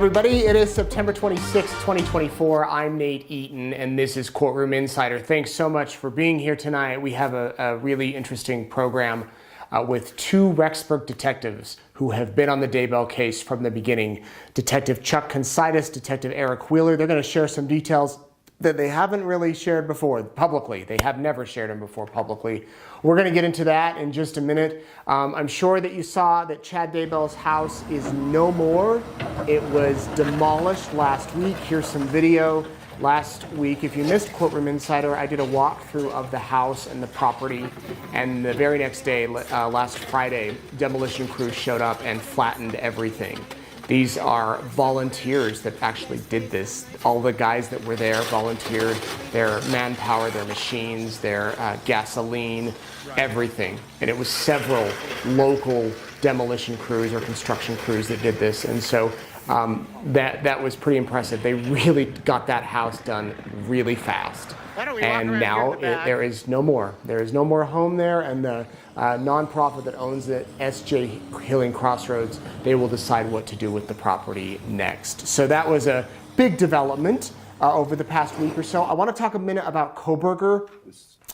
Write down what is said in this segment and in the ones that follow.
everybody. It is September 26, 2024. I'm Nate Eaton, and this is Courtroom Insider. Thanks so much for being here tonight. We have a really interesting program with two Rexburg detectives who have been on the Daybell case from the beginning. Detective Chuck Kunsaitis, Detective Eric Wheeler. They're going to share some details that they haven't really shared before publicly. They have never shared them before publicly. We're going to get into that in just a minute. I'm sure that you saw that Chad Daybell's house is no more. It was demolished last week. Here's some video. Last week, if you missed Courtroom Insider, I did a walkthrough of the house and the property, and the very next day, last Friday, demolition crews showed up and flattened everything. These are volunteers that actually did this. All the guys that were there volunteered their manpower, their machines, their gasoline, everything. And it was several local demolition crews or construction crews that did this. And so that was pretty impressive. They really got that house done really fast. And now there is no more. There is no more home there, and the nonprofit that owns it, SJ Healing Crossroads, they will decide what to do with the property next. So that was a big development over the past week or so. I want to talk a minute about Kohberger.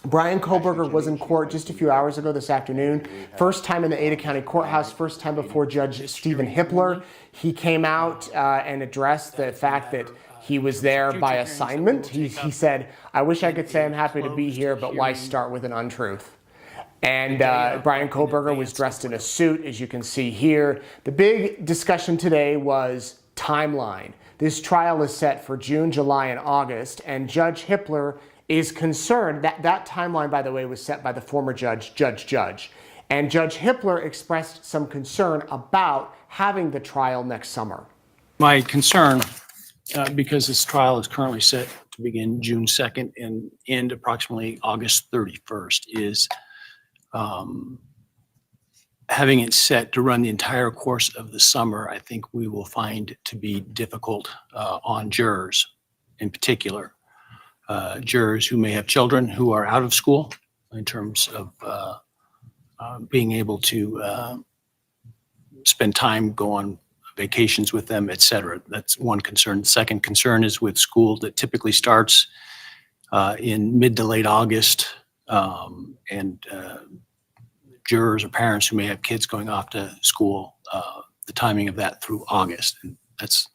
Brian Kohberger was in court just a few hours ago this afternoon. First time in the Ada County Courthouse, first time before Judge Stephen Hippler. He came out and addressed the fact that he was there by assignment. He said, "I wish I could say I'm happy to be here, but why start with an untruth?" And Brian Kohberger was dressed in a suit, as you can see here. The big discussion today was timeline. This trial is set for June, July, and August, and Judge Hippler is concerned that that timeline, by the way, was set by the former judge. And Judge Hippler expressed some concern about having the trial next summer. My concern, because this trial is currently set to begin June 2nd and end approximately August 31st, is having it set to run the entire course of the summer. I think we will find to be difficult on jurors in particular. Jurors who may have children who are out of school, in terms of being able to spend time, go on vacations with them, et cetera. That's one concern. The second concern is with school that typically starts in mid to late August, and jurors or parents who may have kids going off to school, the timing of that through August. And that's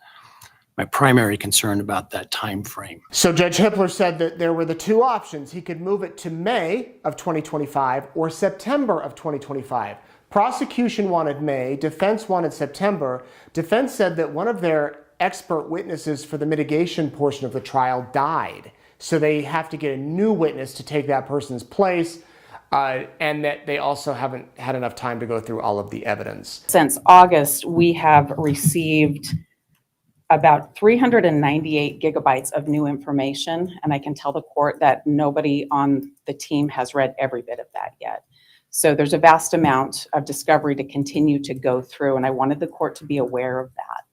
my primary concern about that time frame. So Judge Hippler said that there were the two options. He could move it to May of 2025 or September of 2025. Prosecution wanted May, defense wanted September. Defense said that one of their expert witnesses for the mitigation portion of the trial died. So they have to get a new witness to take that person's place, and that they also haven't had enough time to go through all of the evidence. Since August, we have received about 398 gigabytes of new information, and I can tell the court that nobody on the team has read every bit of that yet. So there's a vast amount of discovery to continue to go through, and I wanted the court to be aware of that.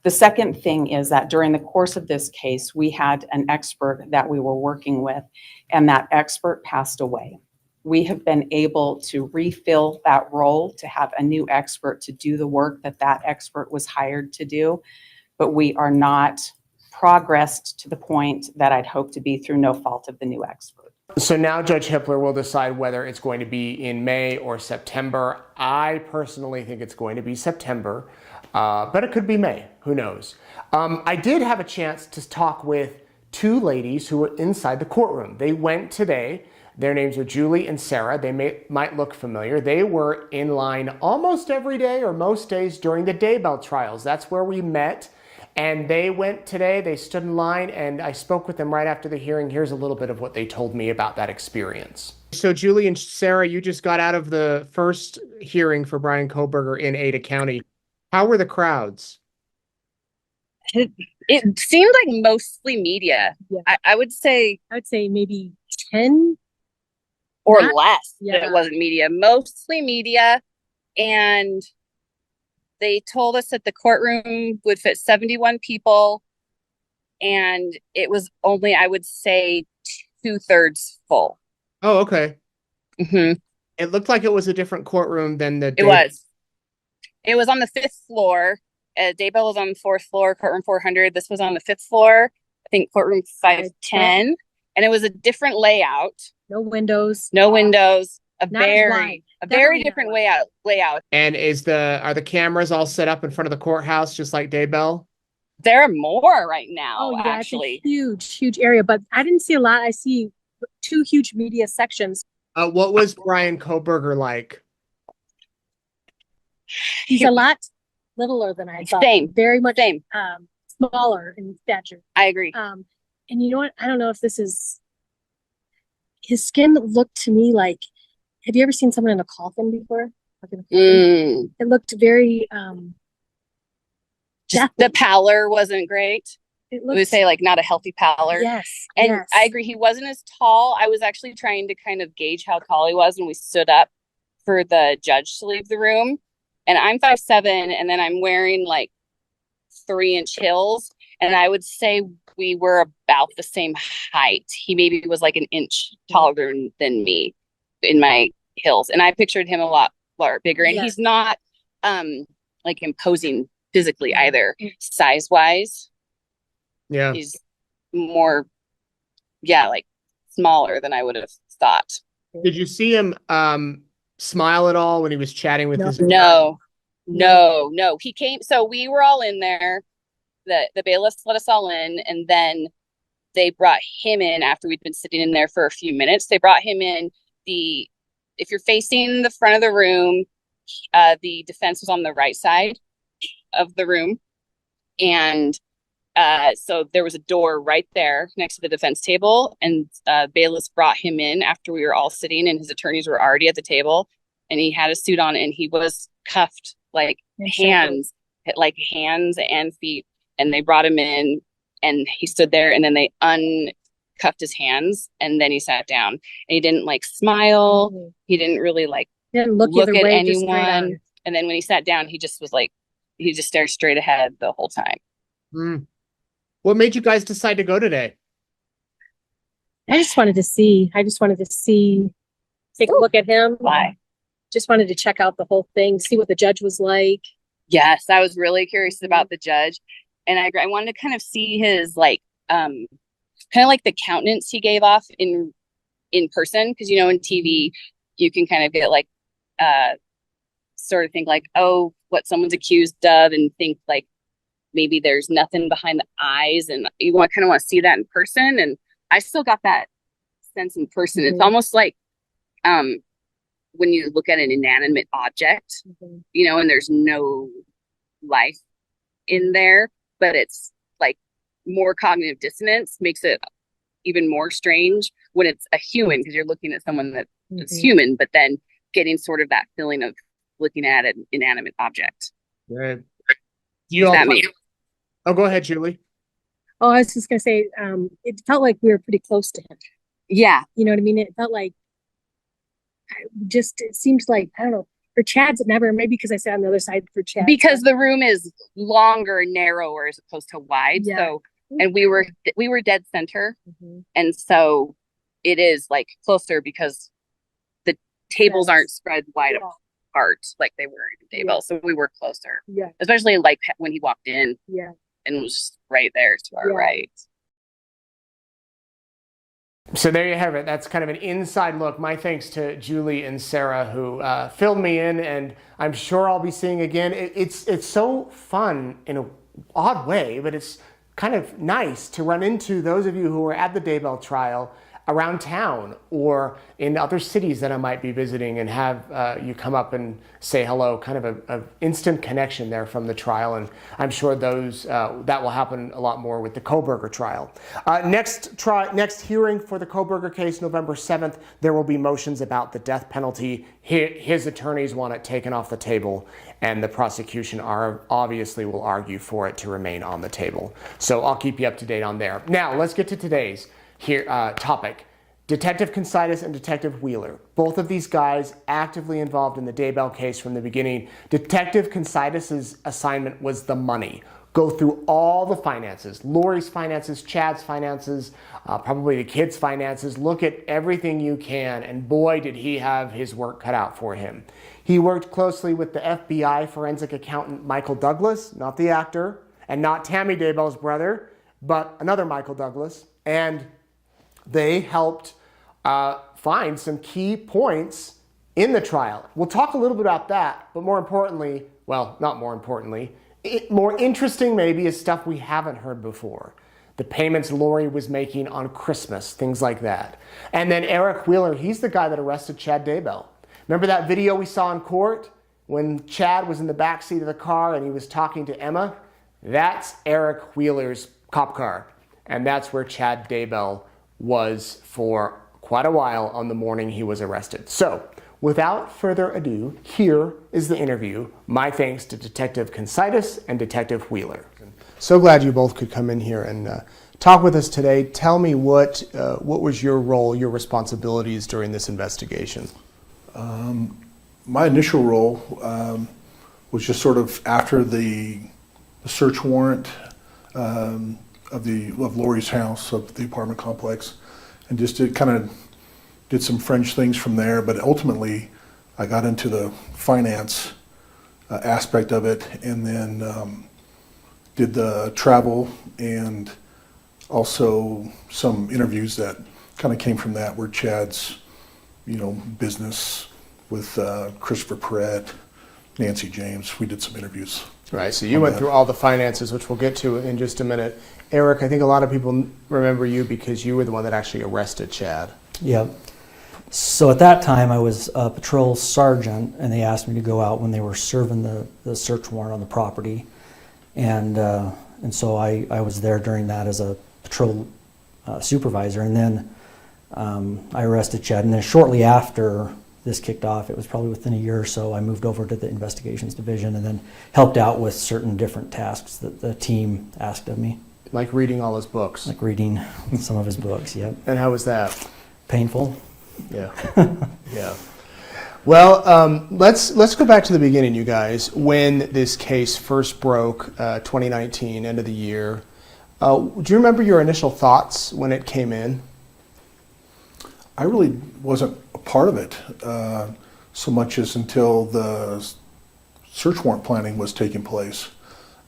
The second thing is that during the course of this case, we had an expert that we were working with, and that expert passed away. We have been able to refill that role, to have a new expert to do the work that that expert was hired to do, but we are not progressed to the point that I'd hope to be through no fault of the new expert. So now Judge Hippler will decide whether it's going to be in May or September. I personally think it's going to be September, but it could be May. Who knows? I did have a chance to talk with two ladies who were inside the courtroom. They went today. Their names are Julie and Sarah. They might look familiar. They were in line almost every day or most days during the Daybell trials. That's where we met. And they went today, they stood in line, and I spoke with them right after the hearing. Here's a little bit of what they told me about that experience. So Julie and Sarah, you just got out of the first hearing for Brian Kohberger in Ada County. How were the crowds? It seemed like mostly media. Yeah. I would say maybe 10 or less. Yeah. That it wasn't media, mostly media. And they told us that the courtroom would fit 71 people, and it was only, I would say, 2/3 full. Oh, okay. Mm-hmm. It looked like it was a different courtroom than the... It was on the 5th floor, Daybell was on the 4th floor, courtroom 400. This was on the 5th floor. I think courtroom 510. And it was a different layout. No windows. No windows. A Not as wide. very Definitely different not layout. And are the cameras all set up in front of the courthouse, just like Daybell? There are more right now, Oh yeah, actually. it's a huge, huge area, but I didn't see a lot. I see 2 huge media sections. What was Brian Kohberger like? He's a lot littler than I thought. Same. Very much Same. Smaller in stature. I agree. And you know what? I don't know if this is, his skin looked to me like, have you ever seen someone in a coffin before? Like in a coffin? It looked very The pallor wasn't great. It We would say like not a healthy pallor. Yes. And yes. I agree. He wasn't as tall. I was actually trying to kind of gauge how tall he was when we stood up for the judge to leave the room. And I'm 5'7", and then I'm wearing like 3-inch heels. And I would say we were about the same height. He maybe was like an inch taller than me in my heels. And I pictured him a lot bigger. And he's not like imposing physically either, size-wise. Yeah. He's more, like smaller than I would have thought. Did you see him smile at all when he was chatting with his? No. He came. So we were all in there. The bailiffs let us all in, and then they brought him in after we'd been sitting in there for a few minutes. They brought him in. If you're facing the front of the room, the defense was on the right side of the room, and so there was a door right there next to the defense table, and bailiffs brought him in after we were all sitting, and his attorneys were already at the table, and he had a suit on, and he was cuffed like hands and feet, and they brought him in, and he stood there, and then they uncuffed his hands, and then he sat down, and he didn't like smile. Mm-hmm. He didn't really like look at anyone, and then when he sat down, he just was like, he just stared straight ahead the whole time. What made you guys decide to go today? I just wanted to see, take a look at him. Why? Just wanted to check out the whole thing, see what the judge was like. Yes, I was really curious about the judge. And I wanted to kind of see his like, kind of like the countenance he gave off in person. Because, you know, in TV, you can kind of get like, sort of think like, oh, what someone's accused of, and think like, maybe there's nothing behind the eyes, and you kind of want to see that in person. And I still got that sense in person. It's almost like when you look at an inanimate object, you know, and there's no life in there, but it's like more cognitive dissonance makes it even more strange when it's a human, because you're looking at someone that's human, but then getting sort of that feeling of looking at an inanimate object. Right. Oh, go ahead, Julie. Oh, I was just going to say, it felt like we were pretty close to him. Yeah. You know what I mean? It felt like, it seems like, I don't know, for Chad's it never, maybe because I sat on the other side for Chad. Because the room is longer and narrower as opposed to wide. Yeah. So, and we were dead center. And so it is like closer because the tables aren't spread wide apart like they were in Daybell. So we were closer. Yeah. Especially like when he walked in. Yeah. And was right there to our right. So there you have it. That's kind of an inside look. My thanks to Julie and Sarah who filled me in, and I'm sure I'll be seeing again. It's so fun in an odd way, but it's kind of nice to run into those of you who were at the Daybell trial around town or in other cities that I might be visiting, and have you come up and say hello. Kind of a instant connection there from the trial, and I'm sure those that will happen a lot more with the Kohberger trial. Next hearing for the Kohberger case, November 7th, there will be motions about the death penalty. His attorneys want it taken off the table, and the prosecution obviously will argue for it to remain on the table. So I'll keep you up to date on there. Now let's get to today's topic. Detective Kunsaitis and Detective Wheeler. Both of these guys actively involved in the Daybell case from the beginning. Detective Kunsaitis' assignment was the money. go through all the finances, Lori's finances, Chad's finances, probably the kids' finances. Look at everything you can, and boy, did he have his work cut out for him. He worked closely with the FBI forensic accountant Michael Douglas, not the actor, and not Tammy Daybell's brother, but another Michael Douglas, and they helped find some key points in the trial. We'll talk a little bit about that, but more importantly, well, not more importantly, more interesting maybe is stuff we haven't heard before. The payments Lori was making on Christmas, things like that. And then Eric Wheeler, he's the guy that arrested Chad Daybell. Remember that video we saw in court when Chad was in the backseat of the car and he was talking to Emma? That's Eric Wheeler's cop car. And that's where Chad Daybell was for quite a while on the morning he was arrested. So, without further ado, here is the interview. My thanks to Detective Kunsaitis and Detective Wheeler. So glad you both could come in here and talk with us today. Tell me what was your role, your responsibilities during this investigation? My initial role was just sort of after the search warrant of Lori's house, of the apartment complex, and just did some French things from there. But ultimately, I got into the finance aspect of it, and then did the travel and also some interviews that kind of came from that, where Chad's, business with Christopher Perret, Nancy James. We did some interviews. Right, so you went through all the finances, which we'll get to in just a minute. Eric, I think a lot of people remember you because you were the one that actually arrested Chad. Yeah. So at that time, I was a patrol sergeant, and they asked me to go out when they were serving the search warrant on the property. And so I was there during that as a patrol supervisor. And then I arrested Chad. And then shortly after this kicked off, it was probably within a year or so, I moved over to the investigations division and then helped out with certain different tasks that the team asked of me. Like reading all his books. Like reading some of his books, yep. And how was that? Painful. Yeah. Yeah. Well, let's go back to the beginning, you guys. When this case first broke, 2019, end of the year, do you remember your initial thoughts when it came in? I really wasn't a part of it so much as until the search warrant planning was taking place.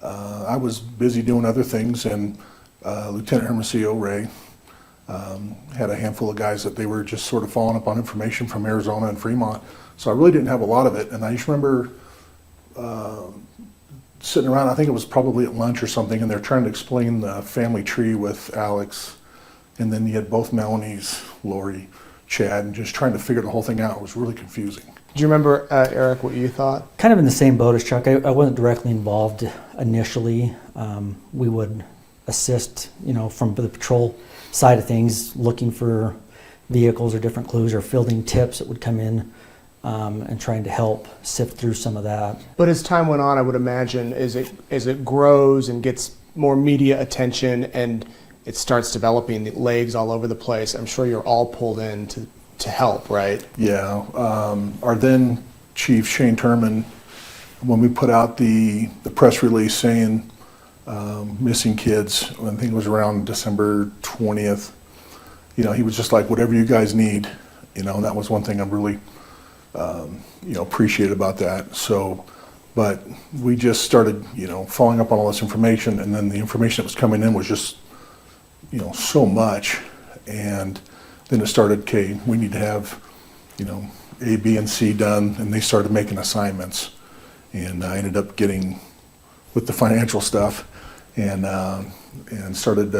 I was busy doing other things, and Lieutenant Hermosillo Ray had a handful of guys that they were just sort of following up on information from Arizona and Fremont. So I really didn't have a lot of it, and I just remember sitting around, I think it was probably at lunch or something, and they're trying to explain the family tree with Alex, and then you had both Melanies, Lori, Chad, and just trying to figure the whole thing out. It was really confusing. Do you remember, Eric, what you thought? Kind of in the same boat as Chuck. I wasn't directly involved initially. We would assist, from the patrol side of things, looking for vehicles or different clues or fielding tips that would come in, and trying to help sift through some of that. But as time went on, I would imagine, as it grows and gets more media attention and it starts developing the legs all over the place, I'm sure you're all pulled in to help, right? Yeah. Our then Chief Shane Turman, when we put out the press release saying missing kids, I think it was around December 20th, he was just like, whatever you guys need, and that was one thing I'm really, appreciated about that. So, but we just started, following up on all this information, and then the information that was coming in was just, so much. And then it started, okay, we need to have, A, B, and C done, and they started making assignments. And I ended up getting with the financial stuff, and started,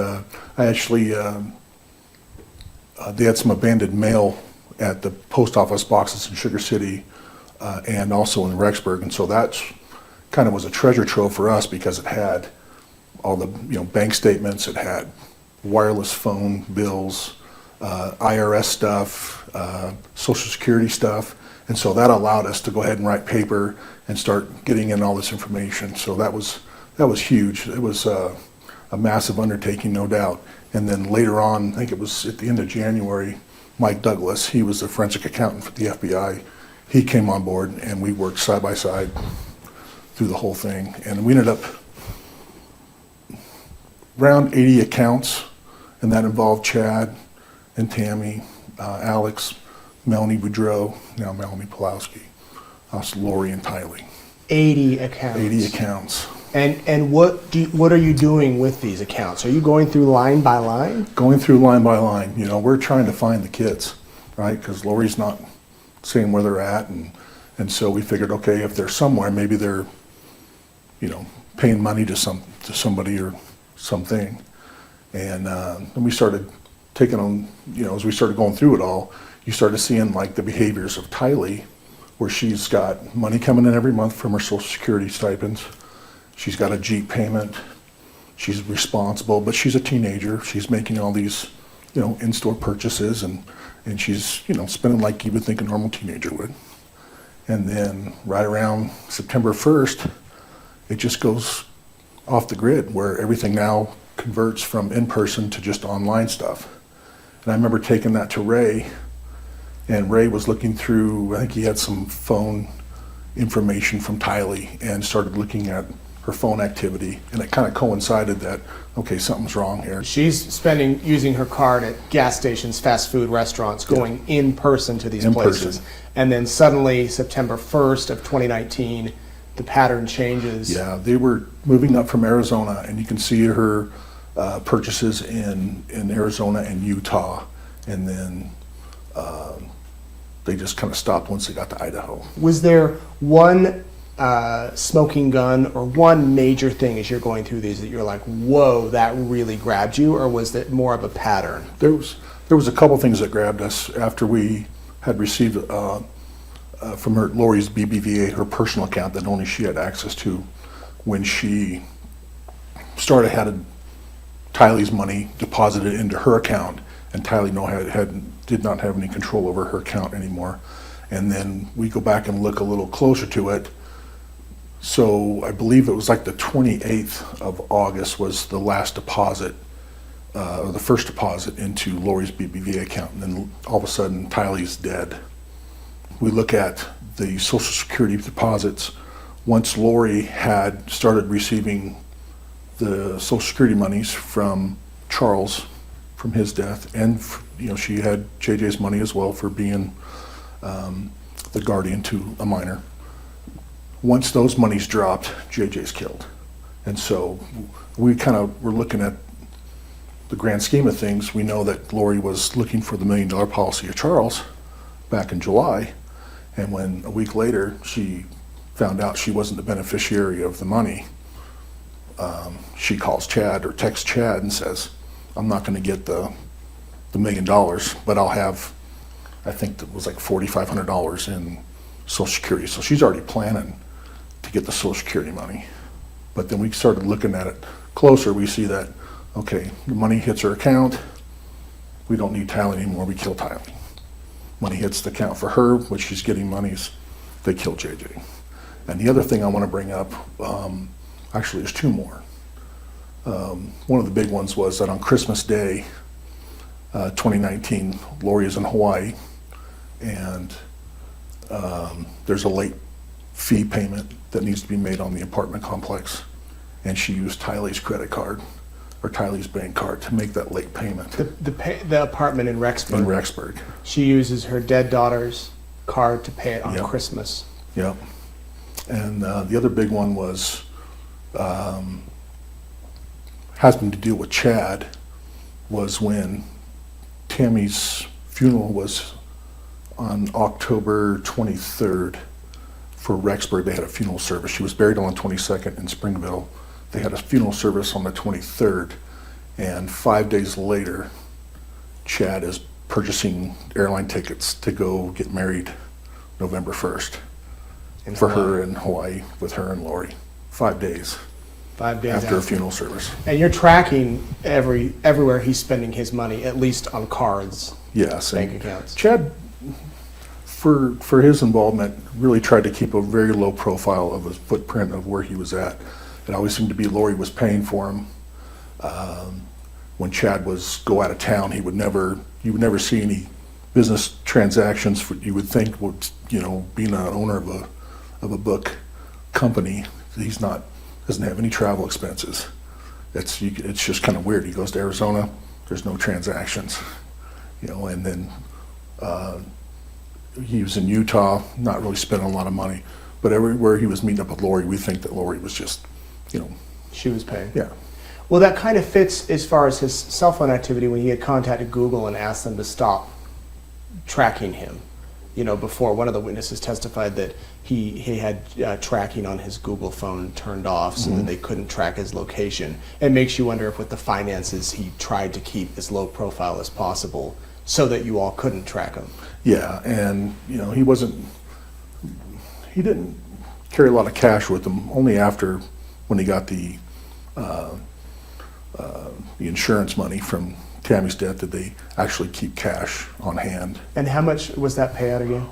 I actually, they had some abandoned mail at the post office boxes in Sugar City, and also in Rexburg, and so that's kind of was a treasure trove for us because it had all the bank statements, it had wireless phone bills, IRS stuff, Social Security stuff, and so that allowed us to go ahead and write paper and start getting in all this information. So that was huge. It was a massive undertaking, no doubt. And then later on, I think it was at the end of January, Mike Douglas, he was the forensic accountant for the FBI. He came on board, and we worked side by side through the whole thing. And we ended up around 80 accounts, and that involved Chad and Tammy, Alex, Melanie Boudreau, now Melanie Pulowski, us, Lori and Tylee. 80 accounts. 80 accounts. And what are you doing with these accounts? Are you going through line by line? Going through line by line. You know, we're trying to find the kids, right? Because Lori's not saying where they're at, and so we figured, okay, if they're somewhere, maybe they're, you know, paying money to somebody or something. And then we started taking on, you know, as we started going through it all, you started seeing like the behaviors of Tylee, where she's got money coming in every month from her Social Security stipends. She's got a Jeep payment. She's responsible, but she's a teenager. She's making all these, you know, in-store purchases, and she's, you know, spending like you would think a normal teenager would. And then right around September 1st, it just goes off the grid, where everything now converts from in-person to just online stuff. And I remember taking that to Ray, and Ray was looking through, I think he had some phone information from Tylee, and started looking at her phone activity, and it kind of coincided that, okay, something's wrong here. She's using her card at gas stations, fast food restaurants, going in person to these In places. person. And then suddenly, September 1st of 2019, the pattern changes. Yeah, they were moving up from Arizona, and you can see her purchases in Arizona and Utah, and then they just kind of stopped once they got to Idaho. Was there one smoking gun or one major thing as you're going through these that you're like, whoa, that really grabbed you, or was it more of a pattern? There was a couple things that grabbed us after we had received from her Lori's BBVA, her personal account that only she had access to, when she started having Tylee's money deposited into her account, and Tylee did not have any control over her account anymore. And then we go back and look a little closer to it. So I believe it was like the 28th of August was the last deposit, or the first deposit into Lori's BBVA account, and then all of a sudden Tylee's dead. We look at the Social Security deposits. Once Lori had started receiving the Social Security monies from Charles from his death, and you know, she had JJ's money as well for being the guardian to a minor. Once those monies dropped, JJ's killed. And so we kind of were looking at the grand scheme of things. We know that Lori was looking for the $1 million policy of Charles back in July, and when a week later she found out she wasn't the beneficiary of the money, she calls Chad or texts Chad and says, I'm not going to get the $1 million, but I'll have, I think it was like $4,500 in Social Security. So she's already planning to get the Social Security money. But then we started looking at it closer. We see that, okay, the money hits her account. We don't need Tylee anymore. We kill Tylee. Money hits the account for her, which she's getting monies. They kill JJ. And the other thing I want to bring up, actually there's two more. One of the big ones was that on Christmas Day, 2019, Lori is in Hawaii, and there's a late fee payment that needs to be made on the apartment complex, and she used Tylee's credit card or Tylee's bank card to make that late payment. The apartment in Rexburg. In Rexburg. She uses her dead daughter's card to pay it on Yep. Christmas. Yep. And the other big one was having to deal with Chad, was when Tammy's funeral was on October 23rd for Rexburg. They had a funeral service. She was buried on the 22nd in Springville. They had a funeral service on the 23rd, and 5 days later, Chad is purchasing airline tickets to go get married November 1st for her in Hawaii with her and Lori. 5 days 5 days after a funeral service. And you're tracking everywhere he's spending his money, at least on cards, Yes. bank and accounts. Chad, for his involvement, really tried to keep a very low profile of his footprint of where he was at. It always seemed to be Lori was paying for him. When Chad was go out of town, you would never see any business transactions. You would think, well, you know, being an owner of a book company, doesn't have any travel expenses. it's just kind of weird. He goes to Arizona, there's no transactions, and then he was in Utah, not really spending a lot of money, but everywhere he was meeting up with Lori, we think that Lori was just, She was paying. yeah. Well, that kind of fits as far as his cell phone activity when he had contacted Google and asked them to stop tracking him. Before, one of the witnesses testified that he had tracking on his Google phone turned off so that they couldn't track his location. It makes you wonder if with the finances he tried to keep as low profile as possible so that you all couldn't track him. Yeah, and he didn't carry a lot of cash with him. Only after when he got the insurance money from Tammy's death did they actually keep cash on hand. And how much was that payout again?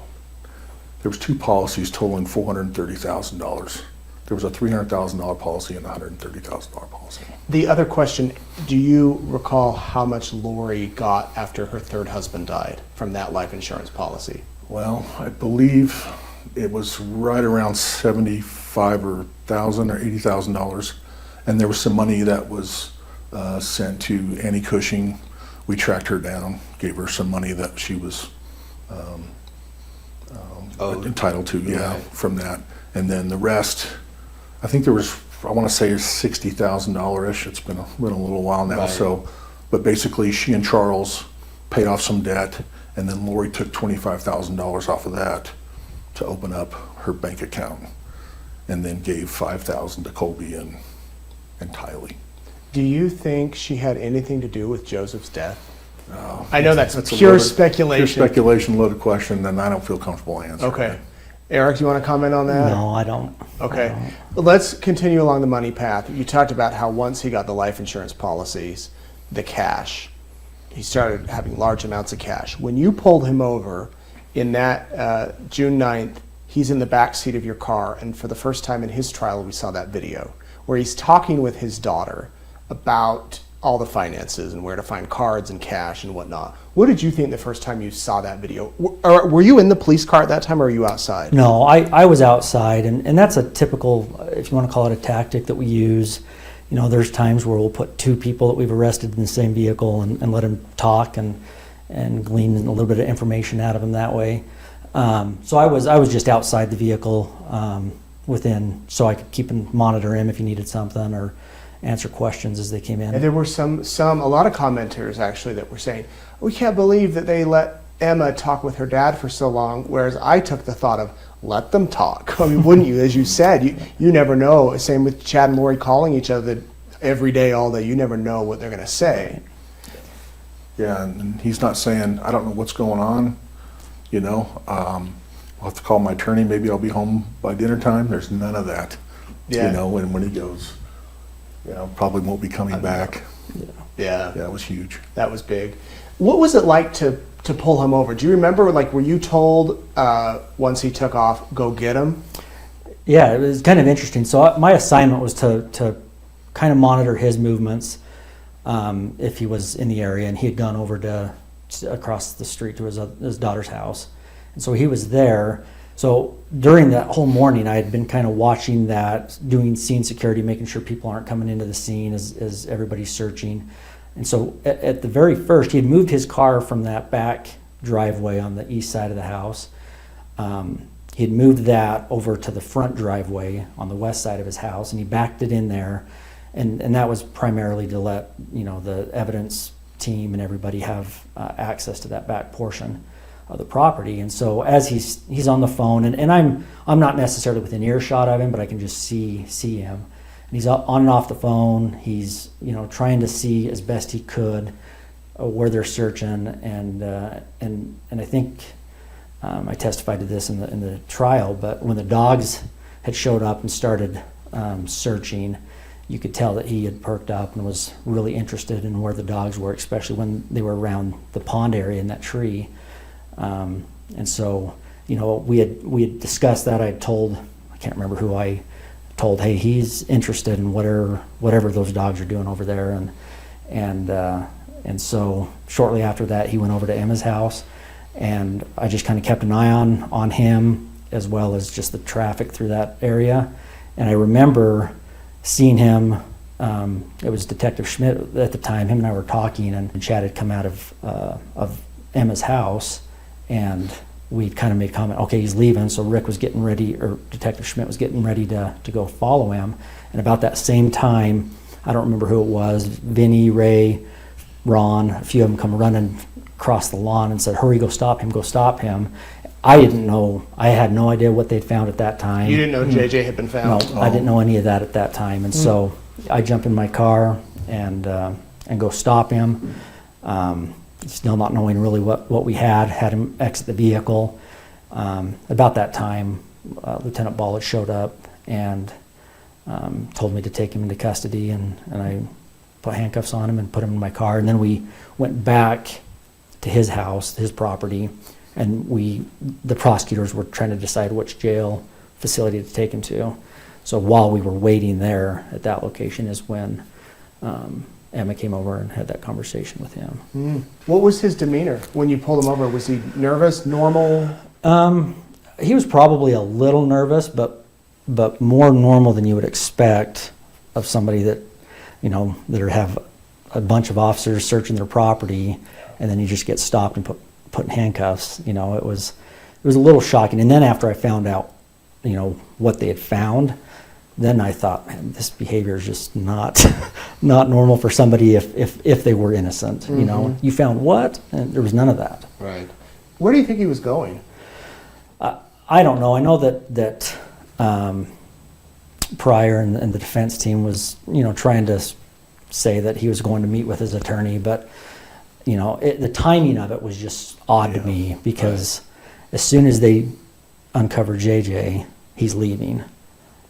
There was 2 policies totaling $430,000. There was a $300,000 policy and a $130,000 policy. The other question, do you recall how much Lori got after her third husband died from that life insurance policy? Well, I believe it was right around $75,000 or $80,000, and there was some money that was sent to Annie Cushing. We tracked her down, gave her some money that she was entitled to, from that. And then the rest, I think there was, I want to say $60,000-ish. It's been a little while now. Right. So, but basically she and Charles paid off some debt, and then Lori took $25,000 off of that to open up her bank account, and then gave $5,000 to Colby and Tylee. Do you think she had anything to do with Joseph's death? No. I know that's a pure loaded- speculation. Pure speculation, loaded question, and I don't feel comfortable answering. Okay. Eric, do you want to comment on that? No, I don't. Okay. Let's continue along the money path. You talked about how once he got the life insurance policies, the cash, he started having large amounts of cash. When you pulled him over in that June 9th, he's in the back seat of your car, and for the first time in his trial, we saw that video where he's talking with his daughter about all the finances and where to find cards and cash and whatnot. What did you think the first time you saw that video? Were you in the police car at that time, or were you outside? No, I was outside, and that's a typical, if you want to call it a tactic that we use. There's times where we'll put 2 people that we've arrested in the same vehicle and let them talk and glean a little bit of information out of them that way. So I was just outside the vehicle within, so I could keep and monitor him if he needed something or answer questions as they came in. And there were a lot of commenters actually that were saying, we can't believe that they let Emma talk with her dad for so long, whereas I took the thought of, let them talk. I mean, wouldn't you? As you said, you never know. Same with Chad and Lori calling each other every day, all day. You never know what they're going to say. Yeah, and he's not saying, I don't know what's going on, I'll have to call my attorney, maybe I'll be home by dinner time. There's none of that, Yeah. when he goes, probably won't be coming back. Yeah, Yeah, it was huge. that was big. What was it like to pull him over? Do you remember, were you told once he took off, go get him? Yeah, it was kind of interesting. So my assignment was to kind of monitor his movements if he was in the area, and he had gone over to across the street to his daughter's house, and so he was there. So during that whole morning, I had been kind of watching that, doing scene security, making sure people aren't coming into the scene as everybody's searching. And so at the very first, he had moved his car from that back driveway on the east side of the house. He had moved that over to the front driveway on the west side of his house, and he backed it in there. And that was primarily to let the evidence team and everybody have access to that back portion of the property. And so as he's on the phone, and I'm not necessarily within earshot of him, but I can just see him. And he's on and off the phone. He's trying to see as best he could where they're searching, and I think I testified to this in the trial. But when the dogs had showed up and started searching, you could tell that he had perked up and was really interested in where the dogs were, especially when they were around the pond area in that tree. And so, we had discussed that. I can't remember who I told, hey, he's interested in whatever those dogs are doing over there. And so shortly after that, he went over to Emma's house, and I just kind of kept an eye on him, as well as just the traffic through that area. And I remember seeing him it was Detective Schmidt at the time. Him and I were talking, and Chad had come out of Emma's house, and we kind of made comment, okay, he's leaving. So Rick was getting ready, or Detective Schmidt was getting ready to go follow him. And about that same time, I don't remember who it was, Vinny, Ray, Ron, a few of them come running across the lawn and said, hurry, go stop him, go stop him. I didn't know, I had no idea what they'd found at that time. You didn't know JJ had been found? No, I didn't know any of that at that time. And so I jump in my car and go stop him. Still not knowing really what we had him exit the vehicle. About that time, Lieutenant Ball had showed up and told me to take him into custody, and I put handcuffs on him and put him in my car. And then we went back to his house, his property, and the prosecutors were trying to decide which jail facility to take him to. So while we were waiting there at that location is when Emma came over and had that conversation with him. What was his demeanor when you pulled him over? Was he nervous, normal? He was probably a little nervous, but more normal than you would expect of somebody that, that have a bunch of officers searching their property, and then you just get stopped and put in handcuffs. It was a little shocking. And then after I found out, what they had found, then I thought, man, this behavior is just not normal for somebody if they were innocent. You found what? And there was none of that. Right. Where do you think he was going? I don't know. I know that Pryor and the defense team was, trying to say that he was going to meet with his attorney, but the timing of it was just odd to me, because as soon as they uncover JJ, he's leaving.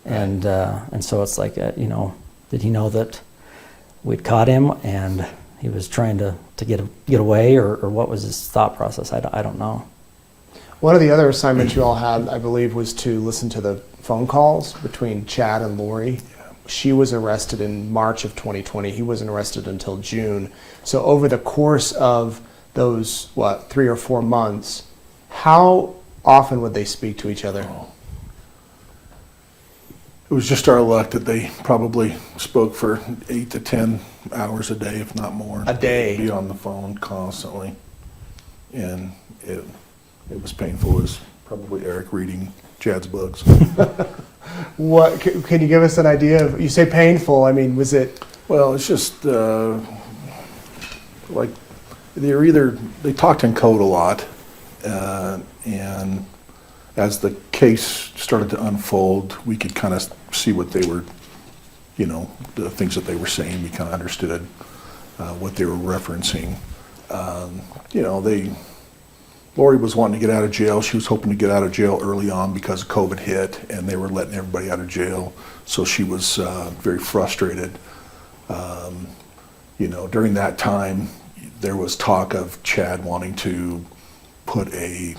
And so it's like, did he know that we'd caught him and he was trying to get away, or what was his thought process? I don't know. One of the other assignments you all had, I believe, was to listen to the phone calls between Chad and Lori. She was arrested in March of 2020. He wasn't arrested until June. So over the course of those, 3 or 4 months, how often would they speak to each other? It was just our luck that they probably spoke for 8 to 10 hours a day, if not more. A day? Be on the phone constantly. And it was painful. It was probably Eric reading Chad's books. What can you give us an idea of? You say painful. I mean, was it? Well, it's just like they talked in code a lot, and as the case started to unfold, we could kind of see what they were, the things that they were saying. We kind of understood what they were referencing. Lori was wanting to get out of jail. She was hoping to get out of jail early on because COVID hit, and they were letting everybody out of jail. So she was very frustrated. During that time, there was talk of Chad wanting to put a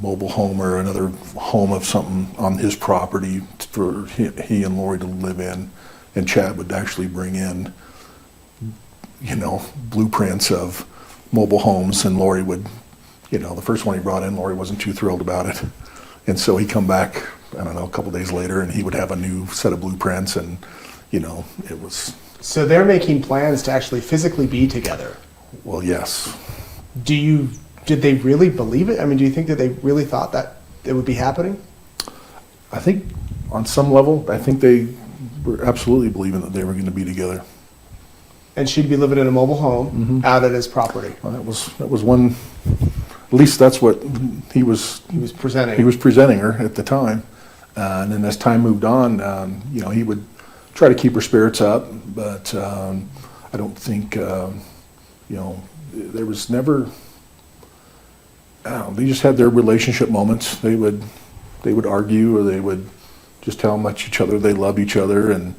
mobile home or another home of something on his property for he and Lori to live in, and Chad would actually bring in, blueprints of mobile homes, and Lori would. The first one he brought in, Lori wasn't too thrilled about it. And so he'd come back, a couple days later, and he would have a new set of blueprints, and, it was... So they're making plans to actually physically be together? Well, yes. Did they really believe it? I mean, do you think that they really thought that it would be happening? I think, on some level, I think they were absolutely believing that they were going to be together. And she'd be living in a mobile home out at his property. Well, that was one... At least that's what he was presenting. He was presenting her at the time, and then as time moved on, he would try to keep her spirits up. But I don't think, there was never. They just had their relationship moments. They would argue, or they would just tell how much each other they love each other, and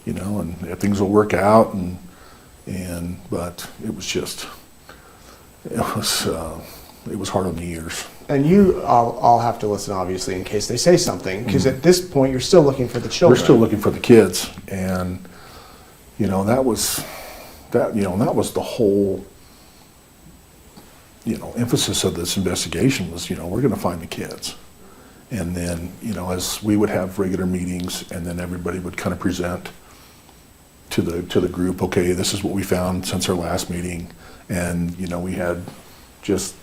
and things will work out, but it was just. It was hard on the ears. And you all have to listen, obviously, in case they say something, because at this point, you're still looking for the children. We're still looking for the kids, and that was the whole emphasis of this investigation was we're going to find the kids, and then as we would have regular meetings, and then everybody would kind of present to the group, okay, this is what we found since our last meeting. And, we had just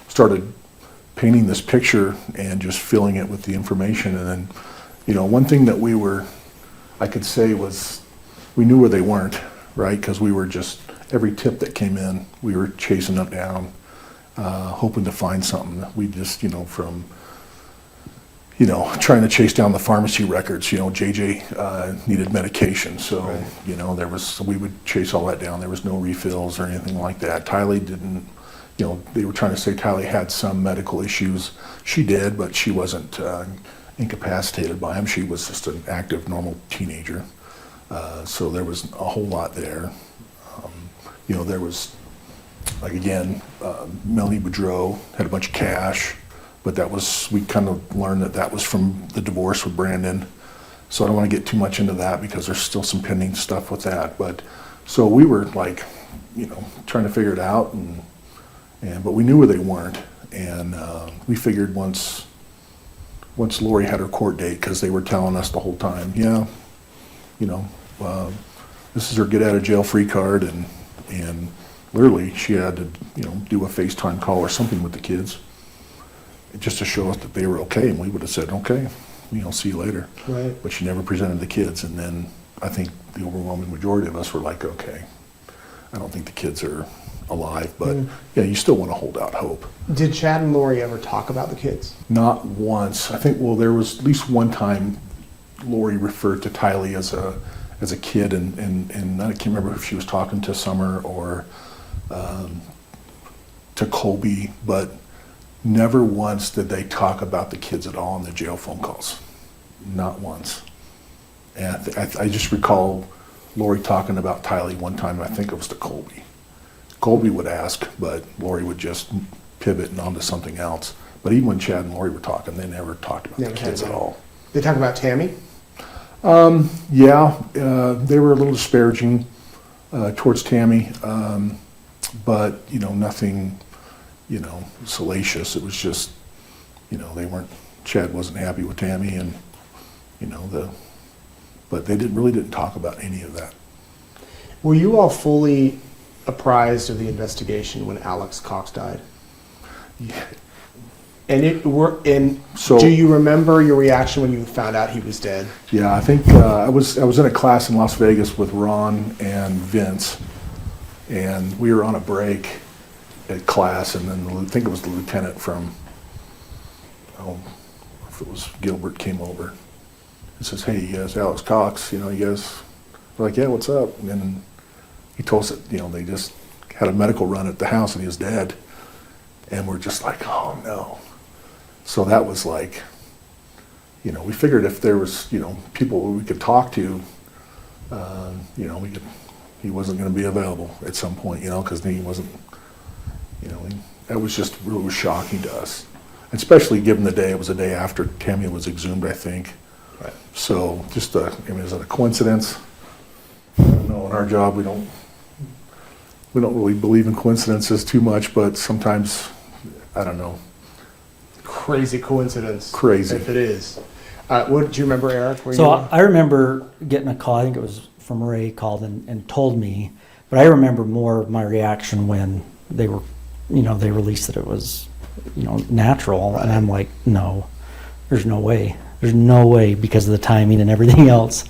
started painting this picture and just filling it with the information. And then, one thing that I could say was, we knew where they weren't, right? Because we were just, every tip that came in, we were chasing them down, hoping to find something. We just, from, trying to chase down the pharmacy records, JJ needed medication. So, right. We would chase all that down. There was no refills or anything like that. Tylee didn't, they were trying to say Tylee had some medical issues. She did, but she wasn't incapacitated by them. She was just an active, normal teenager. So there was a whole lot there. There was, like, again, Melanie Boudreau had a bunch of cash, but we kind of learned that was from the divorce with Brandon. So I don't want to get too much into that because there's still some pending stuff with that. But so we were like, trying to figure it out, but we knew where they weren't. And we figured once Lori had her court date, because they were telling us the whole time, this is her get out of jail free card, and literally she had to do a FaceTime call or something with the kids just to show us that they were okay, and we would have said, okay, see you later. Right. But she never presented the kids, and then I think the overwhelming majority of us were like, okay, I don't think the kids are alive, but you still want to hold out hope. Did Chad and Lori ever talk about the kids? Not once. I think, there was at least one time Lori referred to Tylee as a kid, and I can't remember if she was talking to Summer or to Colby, but never once did they talk about the kids at all in the jail phone calls. Not once. And I just recall Lori talking about Tylee one time, and I think it was to Colby. Colby would ask, but Lori would just pivot and onto something else. But even when Chad and Lori were talking, they never talked about the kids at all. They talk about Tammy? Yeah, they were a little disparaging towards Tammy, but nothing, salacious. It was just, Chad wasn't happy with Tammy, and but they really didn't talk about any of that. Were you all fully apprised of the investigation when Alex Cox died? Yeah. So, do you remember your reaction when you found out he was dead? Yeah, I think I was in a class in Las Vegas with Ron and Vince, and we were on a break at class, and then I think it was the lieutenant from, if it was Gilbert, came over and says, "Hey, you guys, Alex Cox, you guys," we're like, "Yeah, what's up?" And then he told us that they just had a medical run at the house and he was dead, and we're just like, "Oh no." So that was like, we figured if there was, people we could talk to, he wasn't going to be available at some point, because he wasn't, that was just really shocking to us, especially given the day. It was the day after Tammy was exhumed, I think. Right. So just, is it a coincidence? I don't know. In our job, we don't really believe in coincidences too much, but sometimes, I don't know. Crazy coincidence. Crazy. If it is. What do you remember, Eric? I remember getting a call, I think it was from Ray, called and told me, but I remember more of my reaction when they were, they released that it was, natural. Right. And I'm like, no, there's no way. There's no way, because of the timing and everything else.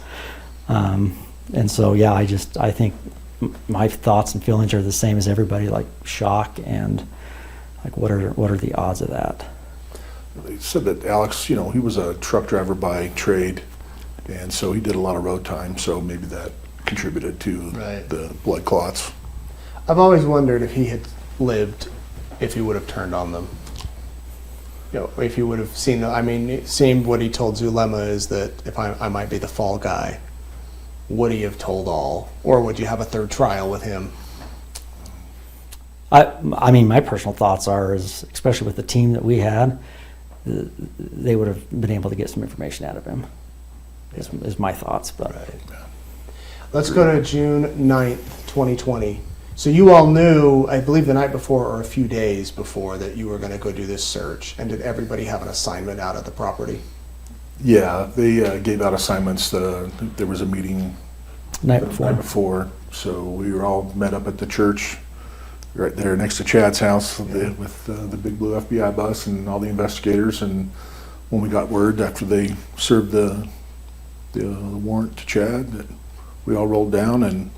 And so, yeah, I think my thoughts and feelings are the same as everybody, like shock and like, what are the odds of that? They said that Alex, he was a truck driver by trade, and so he did a lot of road time, so maybe that contributed to the blood clots. I've always wondered if he had lived, if he would have turned on them. If he would have seen seeing what he told Zulema is that if I might be the fall guy, would he have told all, or would you have a third trial with him? My personal thoughts are, especially with the team that we had, they would have been able to get some information out of him, is my thoughts. But Let's go to June 9th, 2020. So you all knew, I believe the night before or a few days before, that you were going to go do this search. And did everybody have an assignment out at the property? Yeah, they gave out assignments. There was a meeting Night the before. night before. So we were all met up at the church right there next to Chad's house with the big blue FBI bus and all the investigators. And when we got word after they served the warrant to Chad, that we all rolled down, and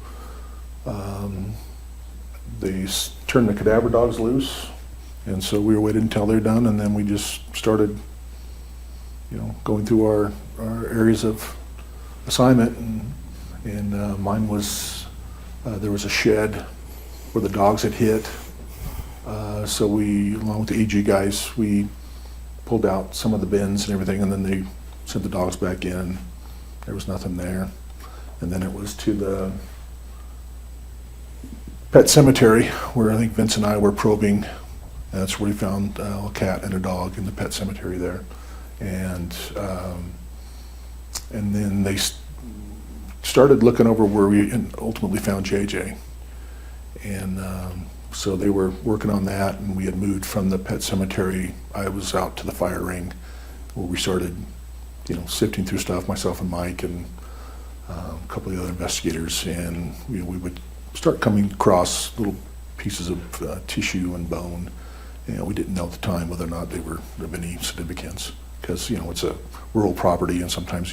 they turned the cadaver dogs loose. And so we were waiting until they're done, and then we just started, going through our areas of assignment. And mine was, there was a shed where the dogs had hit. So we, along with the AG guys, we pulled out some of the bins and everything, and then they sent the dogs back in. There was nothing there. And then it was to the pet cemetery, where I think Vince and I were probing. That's where we found a cat and a dog in the pet cemetery there. And then they started looking over where we ultimately found JJ. And so they were working on that, and we had moved from the pet cemetery. I was out to the fire ring, where we started, sifting through stuff, myself and Mike and a couple of the other investigators, and we would start coming across little pieces of tissue and bone. We didn't know at the time whether or not they were of any significance, because it's a rural property, and sometimes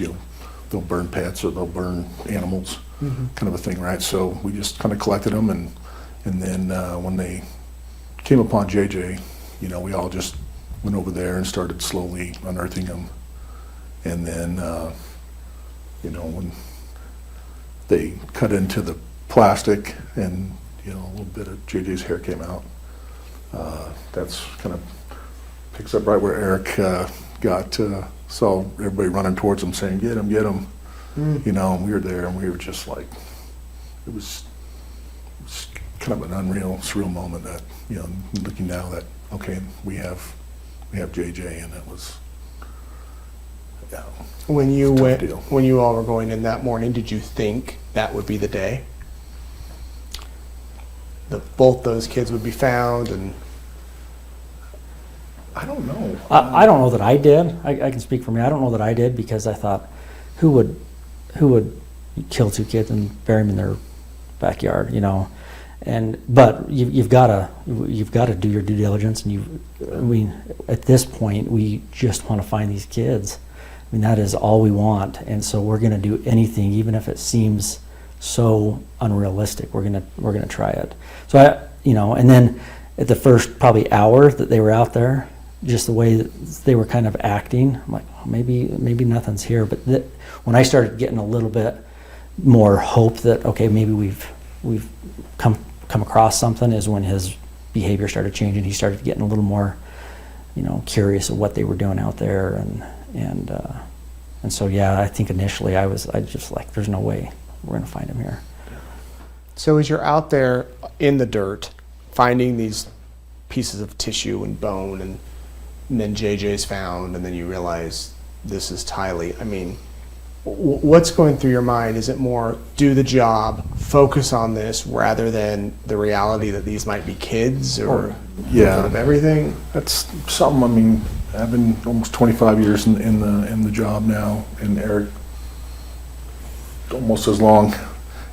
they'll burn pets or they'll burn animals, kind of a thing, right? So we just kind of collected them, and then when they came upon JJ, we all just went over there and started slowly unearthing them. And then when they cut into the plastic, and a little bit of JJ's hair came out, that's kind of picks up right where Eric saw everybody running towards him saying, get him, get him. And we were there, and we were just like, it was kind of an unreal, surreal moment that, looking now that, okay, we have JJ, and it was, When you tough deal. when you all were going in that morning, did you think that would be the day that both those kids would be found? And I don't know. I don't know that I did. I can speak for me. I don't know that I did, because I thought, who would kill two kids and bury them in their backyard, but you've got to do your due diligence, and at this point we just want to find these kids. That is all we want, and so we're going to do anything, even if it seems so unrealistic. We're gonna try it. So and then at the first probably hour that they were out there, just the way that they were kind of acting, I'm like, oh, maybe nothing's here. But when I started getting a little bit more hope that, okay, maybe we've come across something, is when his behavior started changing. He started getting a little more, curious of what they were doing out there, and so yeah, I think initially I just like, there's no way we're gonna find him here. so as you're out there in the dirt, finding these pieces of tissue and bone, and then JJ's found, and then you realize this is Tylee. What's going through your mind? Is it more do the job, focus on this, rather than the reality that these might be kids, or Yeah. a bit of everything? That's something. I've been almost 25 years in the job now, and Eric almost as long.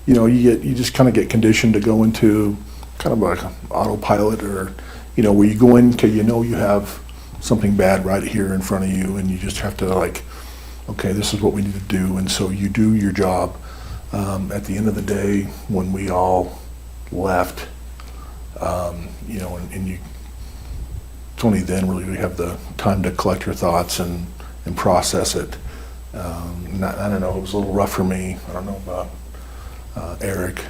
You just kind of get conditioned to go into kind of like an autopilot, or where you go in because you have something bad right here in front of you, and you just have to, like, okay, this is what we need to do, and so you do your job. At the end of the day, when we all left, and you, it's only then really you have the time to collect your thoughts and process it. I don't know, it was a little rough for me. I don't know about Eric,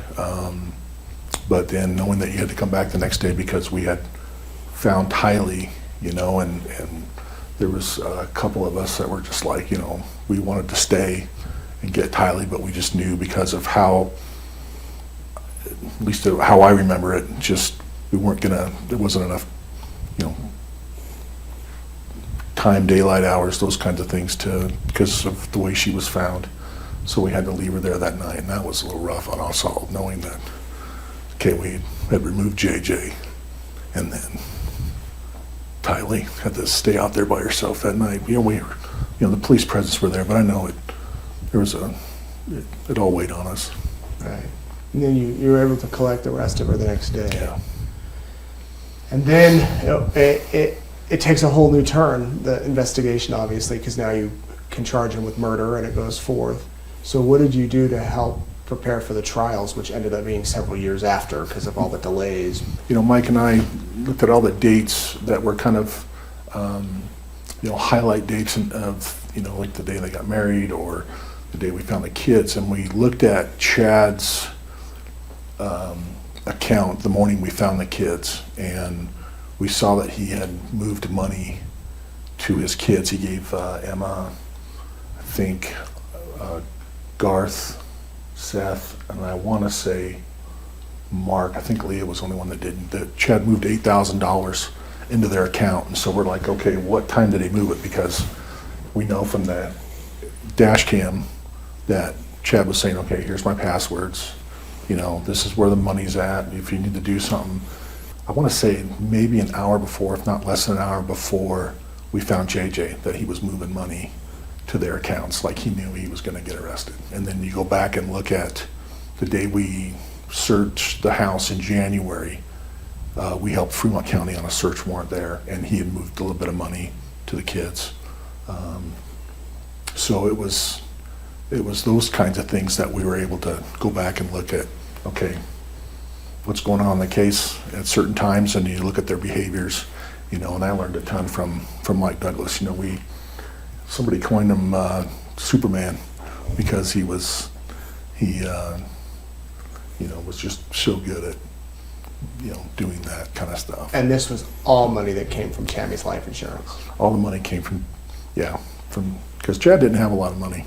but then knowing that you had to come back the next day because we had found Tylee, and there was a couple of us that were just like, we wanted to stay and get Tylee, but we just knew because of how, at least how I remember it, just there wasn't enough, time, daylight hours, those kinds of things because of the way she was found. So we had to leave her there that night, and that was a little rough on us all, knowing that, okay, we had removed JJ, and then Tylee had to stay out there by herself that night. The police presence were there, but I know it all weighed on us. Right. And then you were able to collect the rest of her the next day. Yeah. And then it takes a whole new turn, the investigation, obviously, because now you can charge him with murder and it goes forth. So what did you do to help prepare for the trials, which ended up being several years after because of all the delays? You know, Mike and I looked at all the dates that were kind of, highlight dates of, like the day they got married or the day we found the kids. And we looked at Chad's account the morning we found the kids. And we saw that he had moved money to his kids. He gave Emma, I think, Garth, Seth, and I want to say Mark. I think Leah was the only one that didn't. That Chad moved $8,000 into their account, and so we're like, okay, what time did he move it? Because we know from the dash cam that Chad was saying, okay, here's my passwords. This is where the money's at. If you need to do something, I want to say maybe an hour before, if not less than an hour before, we found JJ that he was moving money to their accounts, like he knew he was going to get arrested. And then you go back and look at the day we searched the house in January. We helped Fremont County on a search warrant there, and he had moved a little bit of money to the kids. So it was those kinds of things that we were able to go back and look at. Okay, what's going on in the case at certain times, and you look at their behaviors. And I learned a ton from Mike Douglas. Somebody coined him Superman because he was just so good at doing that kind of stuff. And this was all money that came from Tammy's life insurance. All the money came from because Chad didn't have a lot of money.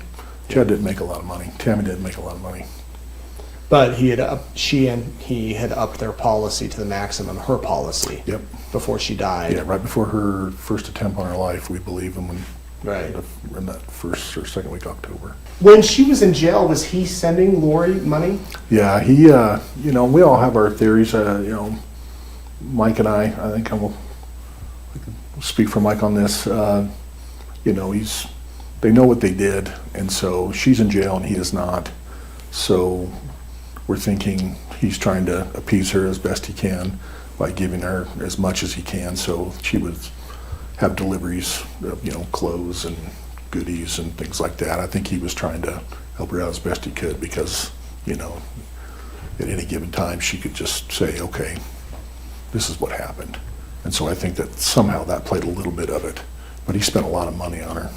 Chad didn't make a lot of money. Tammy didn't make a lot of money. But she and he had upped their policy to the maximum, her policy. Yep. Before she died. Yeah, right before her first attempt on her life, we believe, and when Right. in that first or second week of October. When she was in jail, was he sending Lori money? Yeah, he, we all have our theories. Mike and I think I will speak for Mike on this. They know what they did, and so she's in jail and he is not. So we're thinking he's trying to appease her as best he can by giving her as much as he can, so she would have deliveries of, clothes and goodies and things like that. I think he was trying to help her out as best he could because, at any given time she could just say, okay, this is what happened. And so I think that somehow that played a little bit of it, but he spent a lot of money on her.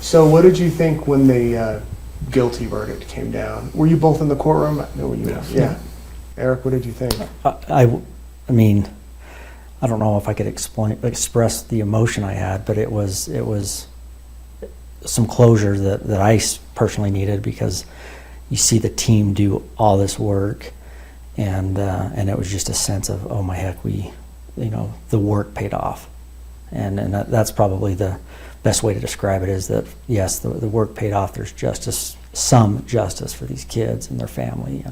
So what did you think when the guilty verdict came down? Were you both in the courtroom? No, were you? Yes. Yeah. Eric, what did you think? I mean, I don't know if I could express the emotion I had, but it was some closure that I personally needed because you see the team do all this work, and it was just a sense of, oh my heck, the work paid off, and that's probably the best way to describe it is that yes, the work paid off. There's some justice for these kids and their family,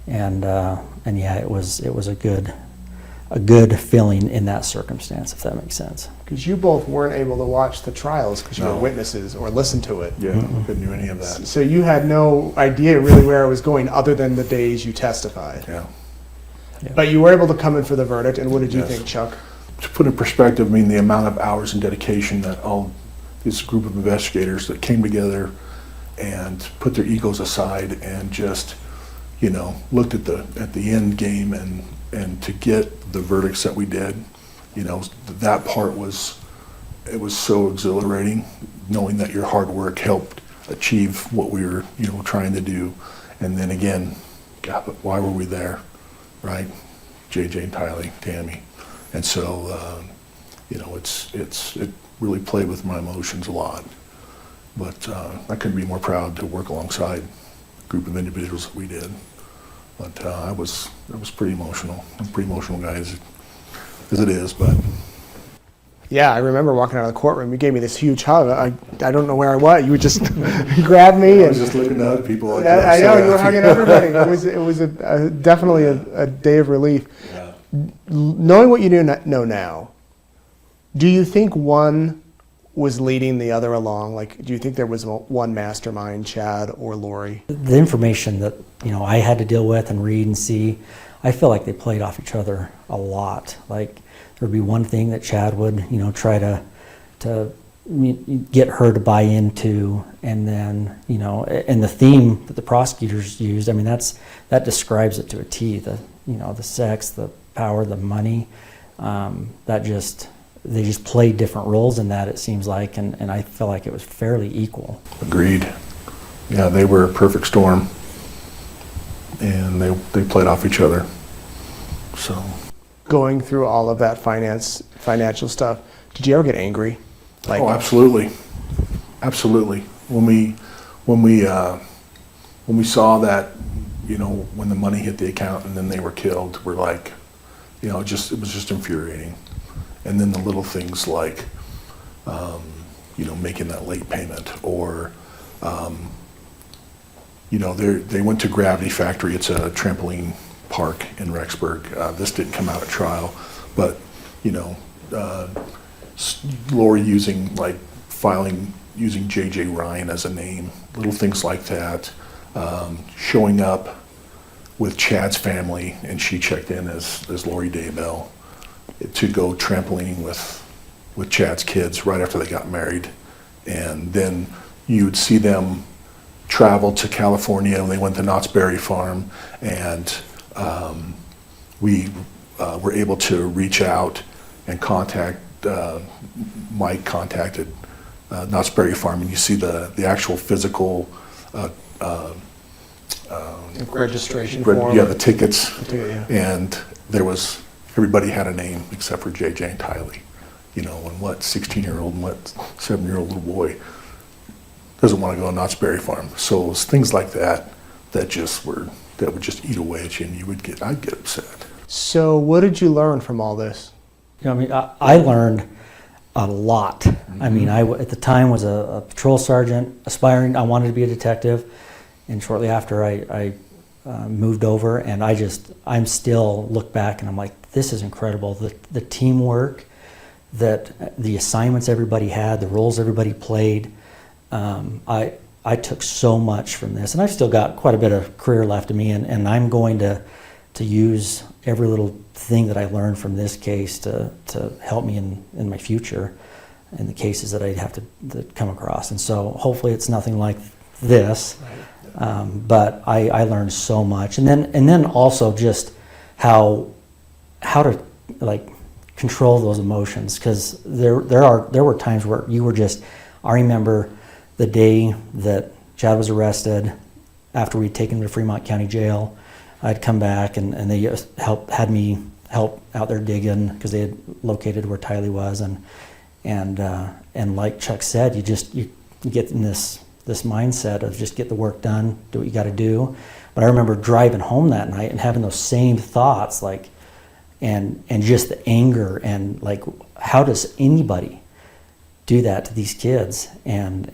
and yeah, it was a good feeling in that circumstance, if that makes sense. Because you both weren't able to watch the trials because you No. were witnesses or listen to it. Yeah, couldn't do any of that. So you had no idea really where it was going other than the days you testified. Yeah. But you were able to come in for the verdict, and what did you Yes. think, Chuck? To put in perspective, the amount of hours and dedication that all this group of investigators that came together and put their egos aside and just, looked at the end game and to get the verdicts that we did, that part was so exhilarating, knowing that your hard work helped achieve what we were, trying to do. And then again, God, but why were we there, right? JJ and Tylee, Tammy. And so, it really played with my emotions a lot. But I couldn't be more proud to work alongside a group of individuals that we did. But I was pretty emotional. I'm a pretty emotional guy as it is, but. Yeah, I remember walking out of the courtroom. You gave me this huge hug. I don't know where I was. You would just grab me. I was just looking at other people. Like I know, you were hugging everybody. It was definitely a day of relief. Yeah. Knowing what you know now, do you think one was leading the other along? Like, do you think there was one mastermind, Chad or Lori? The information that, I had to deal with and read and see, I feel like they played off each other a lot. Like, there'd be one thing that Chad would, try to get her to buy into, and then, and the theme that the prosecutors used, I mean, that describes it to a T. The sex, the power, the money, they just played different roles in that, it seems like, and I feel like it was fairly equal. Agreed. Yeah, they were a perfect storm, and they played off each other. So, going through all of that financial stuff, did you ever get angry? Like, oh, absolutely, absolutely. When we saw that, when the money hit the account and then they were killed, we're like, it was just infuriating. And then the little things like, making that late payment, or, they went to Gravity Factory. It's a trampoline park in Rexburg. This didn't come out at trial, but, Lori using J.J. Ryan as a name, little things like that, showing up with Chad's family, and she checked in as Lori Daybell, to go trampolining with Chad's kids right after they got married. And then you'd see them travel to California, and they went to Knott's Berry Farm, and we were able to reach out and contact, Mike contacted Knott's Berry Farm, and you see the actual physical registration form. Yeah, the tickets. Yeah. And everybody had a name except for JJ and Tylee. And what 16-year-old and what 7-year-old little boy doesn't want to go to Knott's Berry Farm? So it was things like that that would just eat away at you, and I'd get upset. So what did you learn from all this? I learned a lot. Mm-hmm. I mean, I at the time was a patrol sergeant, aspiring. I wanted to be a detective, and shortly after I moved over, and I'm still look back and I'm like, this is incredible. The teamwork, the assignments everybody had, the roles everybody played. I took so much from this, and I've still got quite a bit of career left in me, and I'm going to use every little thing that I learned from this case to help me in my future in the cases that I'd have to come across. And so hopefully it's nothing like this, but I learned so much. And then also just how to control those emotions, because there were times where you were just, I remember the day that Chad was arrested, after we'd taken him to Fremont County Jail, I'd come back and they had me help out there digging, because they had located where Tylee was, and like Chuck said, you get in this mindset of just get the work done, do what you got to do. But I remember driving home that night and having those same thoughts, and just the anger, and how does anybody do that to these kids, and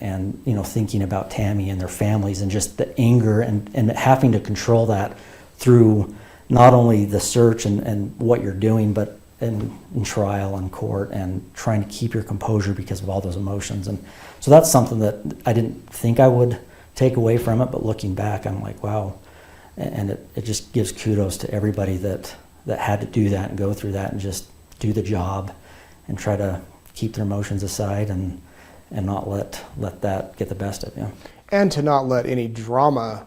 thinking about Tammy and their families, and just the anger and having to control that through not only the search and what you're doing, but in trial and court, and trying to keep your composure because of all those emotions. And so that's something that I didn't think I would take away from it, but looking back, I'm like, wow. And it just gives kudos to everybody that had to do that and go through that and just do the job and try to keep their emotions aside and not let that get the best of you. And to not let any drama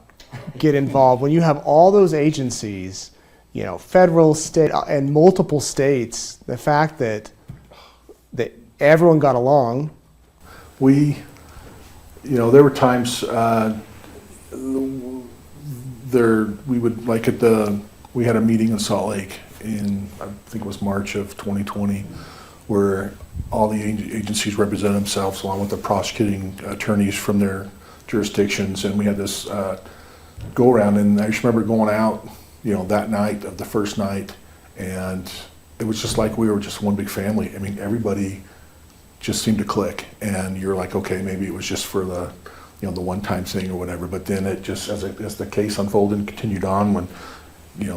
get involved. When you have all those agencies, federal, state, and multiple states, the fact that everyone got along. We were times we had a meeting in Salt Lake in, I think it was March of 2020, where all the agencies represented themselves along with the prosecuting attorneys from their jurisdictions, and we had this go around, and I just remember going out, that night of the first night, and it was just like we were just one big family. I mean, everybody just seemed to click, and you're like, okay, maybe it was just for the one-time thing or whatever. But then it just, as the case unfolded and continued on, when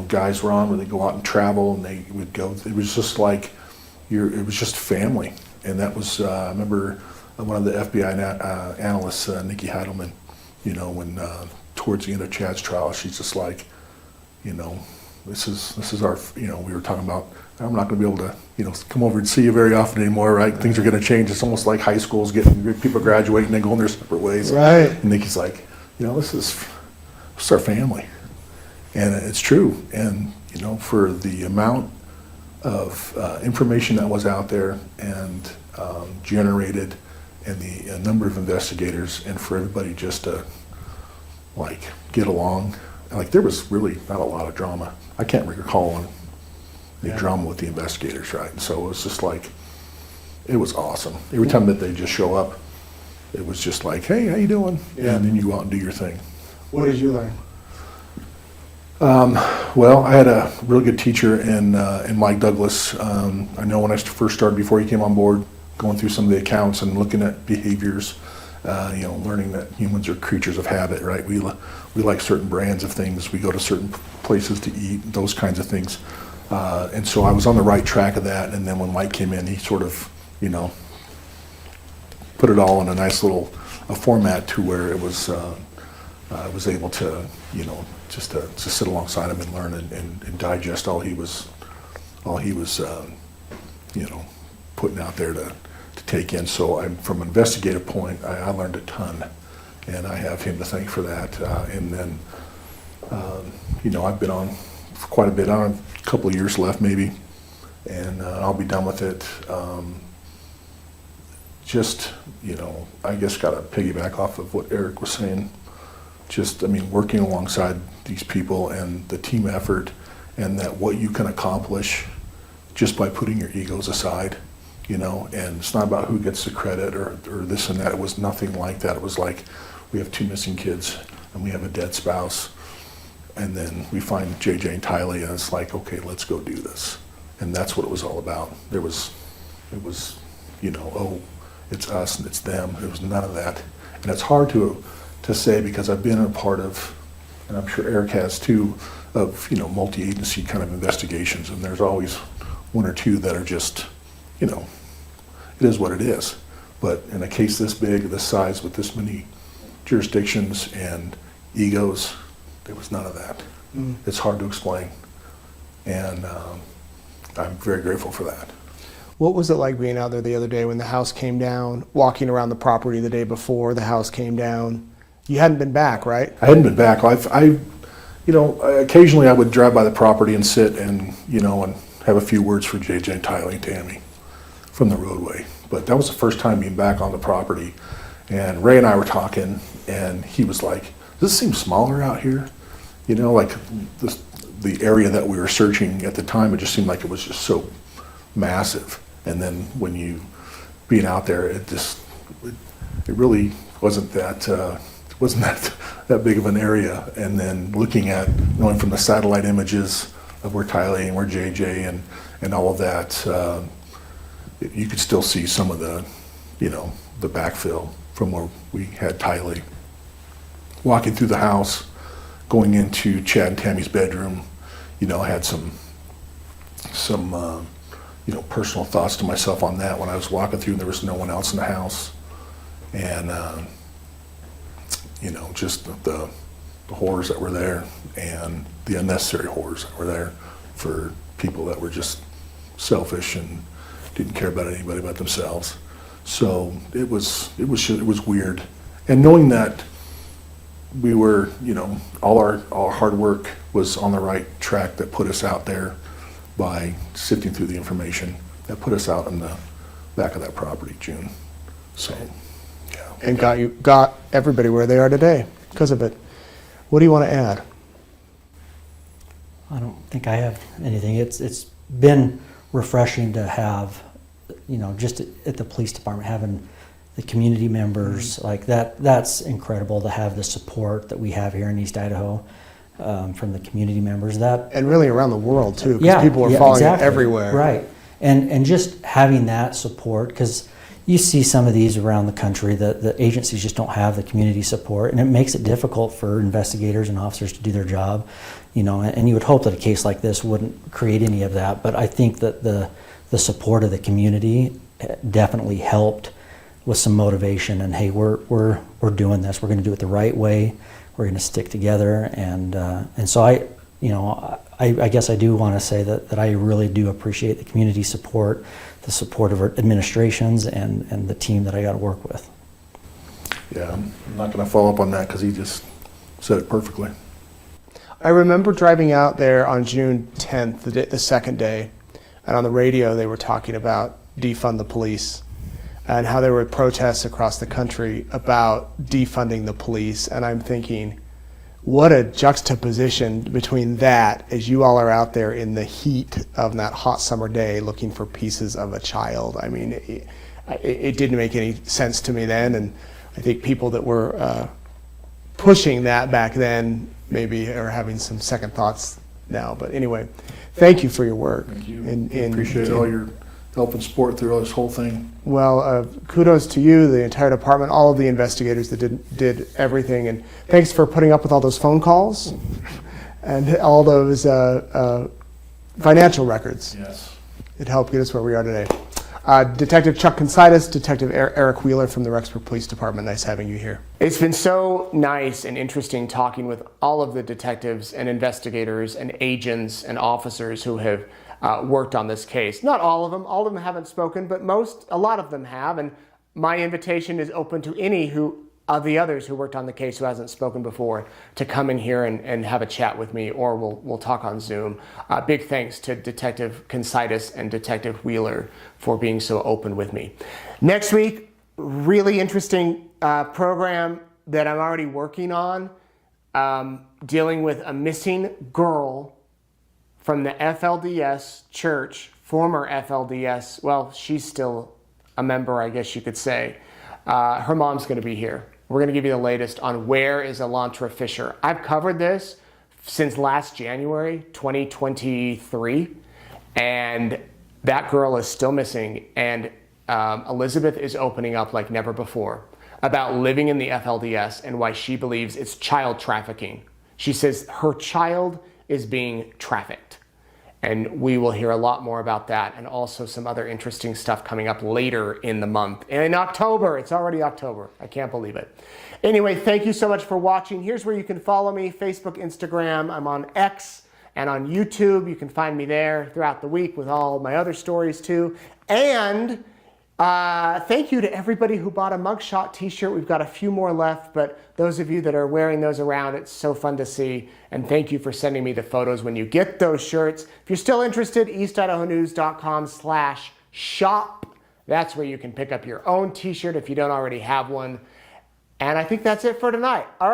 guys were on, where they go out and travel, and they would go, it was just like it was just family. And that was I remember one of the FBI analysts, Nikki Heidelman, you know, when towards the end of Chad's trial, she's just like, you know, this is our, you know, we were talking about, I'm not going to be able to, you know, come over and see you very often anymore, right? Things are going to change. It's almost like high school's getting people graduating and going their separate ways. Right. And Nikki's like, you know, this is our family, and it's true. And you know, for the amount of information that was out there and generated, and the number of investigators, and for everybody just to like get along, like there was really not a lot of drama. I can't recall any drama with the investigators, right? And so it was just like, it was awesome. Every time that they just show up, it was just like, hey, how you doing? Yeah. And then you go out and do your thing. What did you learn? Well, I had a really good teacher in Mike Douglas. I know when I first started, before he came on board, going through some of the accounts and looking at behaviors, you know, learning that humans are creatures of habit, right? We like certain brands of things. We go to certain places to eat, those kinds of things. And so I was on the right track of that. And then when Mike came in, he sort of, you know, put it all in a nice little format to where it was, I was able to, you know, just to sit alongside him and learn and digest all he was, you know, putting out there to take in. So from an investigative point, I learned a ton, and I have him to thank for that. And then, you know, I've been on for quite a bit. I have a couple of years left maybe, and I'll be done with it. Just, you know, I guess got to piggyback off of what Eric was saying. Just, I mean, working alongside these people and the team effort, and that what you can accomplish just by putting your egos aside, you know, and it's not about who gets the credit or this and that. It was nothing like that. It was like, we have 2 missing kids and we have a dead spouse, and then we find JJ and Tylee, and it's like, okay, let's go do this. And that's what it was all about. It was, you know, oh, it's us and it's them. It was none of that. And it's hard to say, because I've been a part of, and I'm sure Eric has too, of, you know, multi-agency kind of investigations, and there's always 1 or 2 that are just, you know, it is what it is. But in a case this big, this size, with this many jurisdictions and egos, there was none of that. It's hard to explain, and I'm very grateful for that. What was it like being out there the other day when the house came down, walking around the property the day before the house came down? You hadn't been back, right? I hadn't been back. You know, occasionally I would drive by the property and sit and, you know, and have a few words for JJ and Tylee and Tammy from the roadway. But that was the first time being back on the property. And Ray and I were talking, and he was like, does this seem smaller out here? You know, like the area that we were searching at the time, it just seemed like it was just so massive. And then when you being out there, it really wasn't that that big of an area. And then looking at, knowing from the satellite images of where Tylee and where JJ and all of that, you could still see some of the, you know, the backfill from where we had Tylee. Walking through the house, going into Chad and Tammy's bedroom, you know, I had some you know, personal thoughts to myself on that when I was walking through and there was no one else in the house. And, you know, just the horrors that were there, and the unnecessary horrors that were there for people that were just selfish and didn't care about anybody but themselves. So it was weird. And knowing that we were, you know, all our hard work was on the right track that put us out there by sifting through the information that put us out in the back of that property, June. So, yeah. And got everybody where they are today because of it. What do you want to add? I don't think I have anything. It's been refreshing to have, you know, just at the police department, having the community members like that. That's incredible to have the support that we have here in East Idaho from the community members. That, And really around the world too, because people are following it everywhere. Right, and just having that support, because you see some of these around the country, the agencies just don't have the community support, and it makes it difficult for investigators and officers to do their job, you know, and you would hope that a case like this wouldn't create any of that, but I think that the support of the community definitely helped with some motivation. And hey, we're doing this. We're going to do it the right way. We're going to stick together. And so I guess I do want to say that I really do appreciate the community support, the support of our administrations, and the team that I got to work with. Yeah, I'm not going to follow up on that because he just said it perfectly. I remember driving out there on June 10th, the second day, and on the radio they were talking about defund the police and how there were protests across the country about defunding the police. And I'm thinking, what a juxtaposition between that, as you all are out there in the heat of that hot summer day looking for pieces of a child. I mean, it didn't make any sense to me then, and I think people that were pushing that back then maybe are having some second thoughts now. But anyway, thank you for your work. Thank you. Appreciate all your help and support through this whole thing. Well, kudos to you, the entire department, all of the investigators that did everything, and thanks for putting up with all those phone calls and all those financial records. Yes. It helped get us where we are today. Detective Chuck Kunsaitis, Detective Eric Wheeler from the Rexburg Police Department. Nice having you here. It's been so nice and interesting talking with all of the detectives and investigators and agents and officers who have worked on this case. Not all of them haven't spoken, but a lot of them have. And my invitation is open to any of the others who worked on the case who hasn't spoken before to come in here and have a chat with me, or we'll talk on Zoom. Big thanks to Detective Kunsaitis and Detective Wheeler for being so open with me. Next week, really interesting program that I'm already working on, dealing with a missing girl from the FLDS church, former FLDS. Well, she's still a member, I guess you could say. Her mom's going to be here. We're going to give you the latest on where is Elantra Fisher. I've covered this since last January, 2023, and that girl is still missing. And Elizabeth is opening up like never before about living in the FLDS and why she believes it's child trafficking. She says her child is being trafficked. And we will hear a lot more about that, and also some other interesting stuff coming up later in the month. And in October, it's already October. I can't believe it. Anyway, thank you so much for watching. Here's where you can follow me: Facebook, Instagram. I'm on X and on YouTube. You can find me there throughout the week with all my other stories too. And thank you to everybody who bought a mugshot t-shirt. We've got a few more left, but those of you that are wearing those around, it's so fun to see. And thank you for sending me the photos when you get those shirts. If you're still interested, eastidahonews.com/shop. That's where you can pick up your own t-shirt if you don't already have one. And I think that's it for tonight. All right.